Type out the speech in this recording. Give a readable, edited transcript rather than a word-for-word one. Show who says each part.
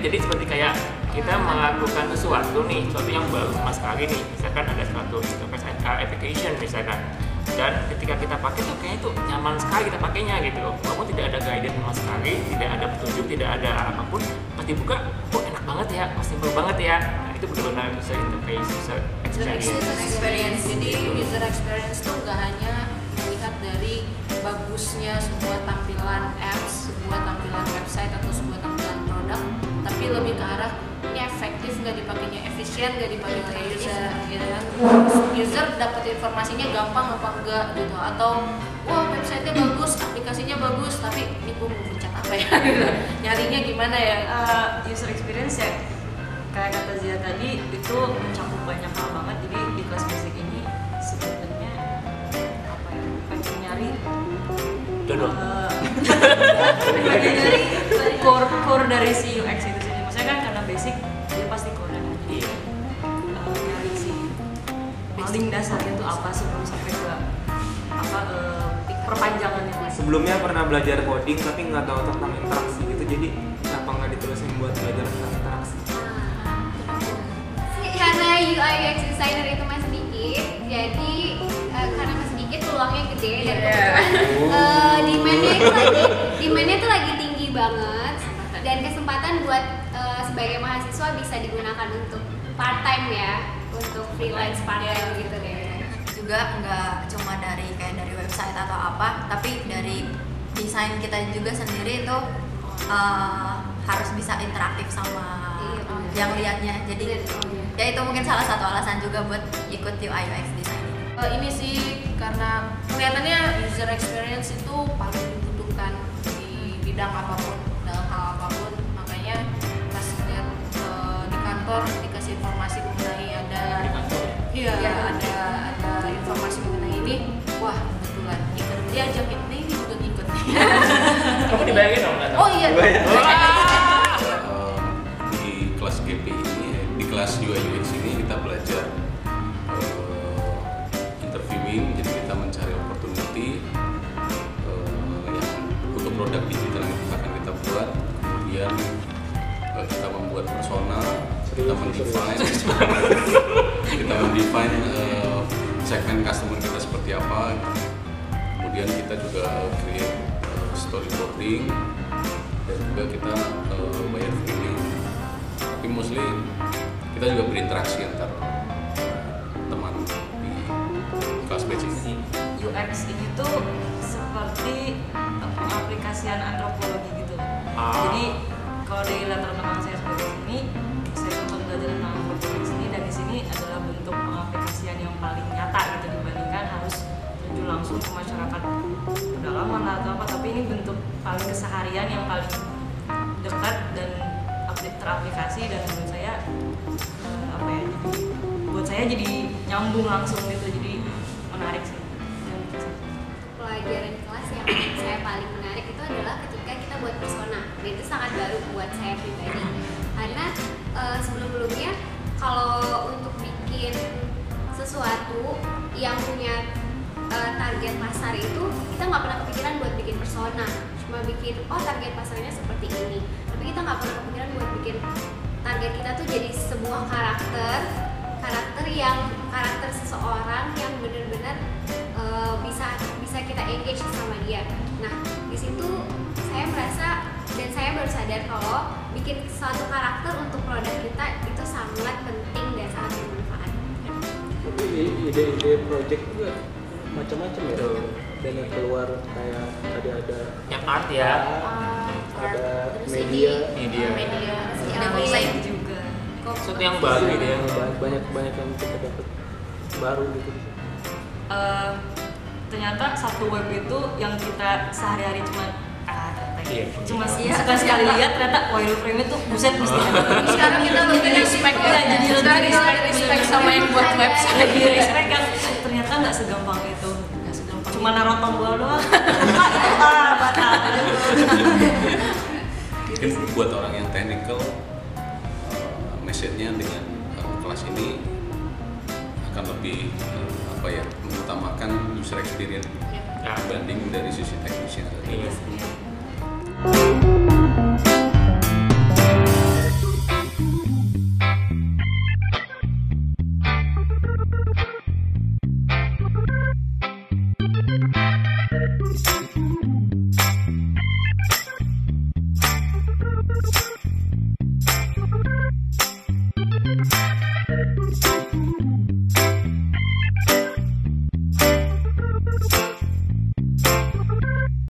Speaker 1: jadi seperti kayak kita melakukan sesuatu yang baru sama sekali nih, misalkan ada suatu interface application misalkan, dan ketika kita pakai tuh kayaknya tuh nyaman sekali kita pakainya gitu loh, walaupun tidak ada guidance sama sekali, tidak ada petunjuk, tidak ada apapun, pas dibuka, oh enak banget ya, simple banget ya. Nah, itu benar-benar user interface, user experience.
Speaker 2: Jadi user experience tuh nggak hanya melihat dari bagusnya sebuah tampilan apps, sebuah tampilan website atau sebuah tampilan produk, tapi lebih ke arah ini efektif nggak dipakainya, efisien nggak dipakai oleh user, gitu kan? User dapat informasinya gampang apa enggak gitu, atau wah websitenya bagus, aplikasinya bagus, tapi ini gue mau pencet apa ya? Nyarinya gimana ya?
Speaker 3: User experience ya kayak kata Zia tadi itu mencakup banyak hal banget. Jadi di kelas basic ini sebenarnya apa ya, pengen nyari
Speaker 1: jodoh.
Speaker 3: Pengen nyari core dari si UX itu sendiri. Maksudnya kan karena basic dia pasti core kan. Jadi nyari si paling dasarnya itu apa sebelum sampai ke apa perpanjangannya.
Speaker 4: Sebelumnya pernah belajar coding tapi nggak tahu tentang interaksi gitu, jadi kenapa nggak ditulisin buat belajar tentang interaksi?
Speaker 5: Karena UI UX designer itu masih dikit, jadi karena masih dikit peluangnya gede dan kebetulan demandnya itu lagi tinggi banget, dan kesempatan buat sebagai mahasiswa bisa digunakan untuk part time ya, untuk freelance part time gitu deh.
Speaker 6: Juga nggak cuma dari website atau apa, tapi dari desain kita juga sendiri itu harus bisa interaktif sama yang lihatnya. Jadi ya itu mungkin salah satu alasan juga buat ikut UI UX design.
Speaker 2: Ini sih karena kelihatannya user experience itu paling dibutuhkan di bidang apapun, dalam hal apapun. Makanya pas lihat di kantor dikasih informasi mengenai ada informasi mengenai ini, wah kebetulan ikut, diajakin ini juga ngikut.
Speaker 1: Kamu dibayangin dong kan?
Speaker 2: Oh iya.
Speaker 7: Di kelas GP ini, di kelas UI UX ini kita belajar interviewing, jadi kita mencari opportunity yang untuk produk digital yang akan kita buat, kemudian kita membuat persona, kita mendefine segmen customer kita seperti apa, kemudian kita juga create storyboarding, dan juga kita bayar freely. Tapi mostly kita juga berinteraksi antar teman di kelas basic ini.
Speaker 3: UX ini tuh seperti pengaplikasian antropologi gitu. Jadi kalau dari latar belakang saya sebagai sini, saya sempat belajar tentang antropologi sini, dan di sini adalah bentuk pengaplikasian yang paling nyata gitu dibandingkan harus terjun langsung ke masyarakat pedalaman atau apa, tapi ini bentuk paling keseharian yang paling dekat dan teraplikasi, dan menurut saya apa ya, buat saya jadi nyambung langsung gitu, jadi menarik sih.
Speaker 5: Pelajaran kelas yang saya paling menarik itu adalah ketika kita buat persona. Dan itu sangat baru buat saya pribadi, karena sebelum-sebelumnya kalau untuk bikin sesuatu yang punya target pasar itu kita nggak pernah kepikiran buat bikin persona, cuma bikin target pasarnya seperti ini, tapi kita nggak pernah kepikiran buat bikin target kita tuh jadi sebuah karakter seseorang yang benar-benar bisa kita engage sama dia. Nah di situ saya merasa dan saya baru sadar kalau bikin suatu karakter untuk produk kita itu sangat penting dan sangat bermanfaat.
Speaker 8: Tapi ide-ide project juga macam-macam ya, dan yang keluar kayak tadi ada
Speaker 1: Yang art ya.
Speaker 8: Ada
Speaker 5: Media,
Speaker 6: Ada website juga.
Speaker 1: Sesuatu yang baru gitu ya.
Speaker 8: banyak yang kita dapat baru gitu.
Speaker 3: Ternyata satu web itu yang kita sehari-hari cuma
Speaker 1: Iya.
Speaker 3: sekali lihat, ternyata wireframe itu buset mesti ada.
Speaker 2: Sekarang kita lebih respect ya, jadi lebih respect sama yang buat website.
Speaker 3: Lebih respect kan, ternyata nggak segampang itu. Cuma naruh tombol doang. Batal.
Speaker 7: Mungkin buat orang yang technical, message-nya dengan kelas ini akan lebih mengutamakan user experience dibanding dari sisi teknisnya.